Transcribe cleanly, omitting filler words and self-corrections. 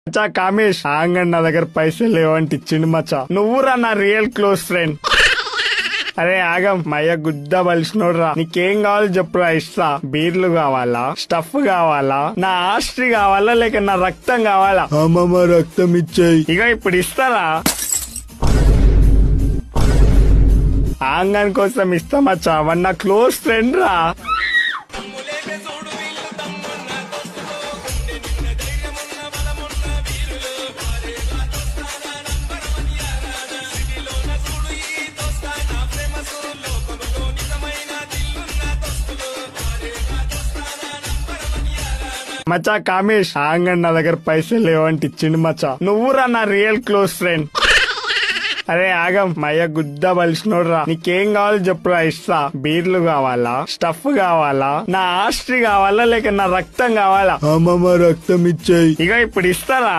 మచ్చా కామేష్ ఆంగన్ నా దగ్గర పైసలు లేవంటే ఇచ్చిండు మచ్చా. నువ్వురా నా రియల్ క్లోజ్ ఫ్రెండ్. అరే ఆగం మయ్య గుద్ద బలిసినోడ్రా. నీకేం కావాలో చెప్పురా, ఇస్తా. బీర్లు కావాలా, స్టఫ్ కావాలా, నా ఆస్ట్రీ కావాలా, లేక నా రక్తం కావాలా? అమ్మమ్మ రక్తం ఇచ్చాయి. ఇక ఇప్పుడు ఇస్తారా? ఆంగన్ కోసం ఇస్తా మచ్చా. వాడు నా క్లోజ్ ఫ్రెండ్ రా. మచ్చా కామేష్ ఆంగన్ నా దగ్గర పైసలు లేవంటే ఇచ్చిండు మచ్చా. నువ్వురా నా రియల్ క్లోజ్ ఫ్రెండ్. అరే ఆగం మయ్య గుద్ద బలిసినోడ్రా. నీకేం కావాలో చెప్పురా, ఇస్తా. బీర్లు కావాలా, స్టఫ్ కావాలా, నా ఆస్ట్రీ కావాలా, లేక నా రక్తం కావాలా? అమ్మమ్మ రక్తం ఇచ్చాయి. ఇక ఇప్పుడు ఇస్తారా?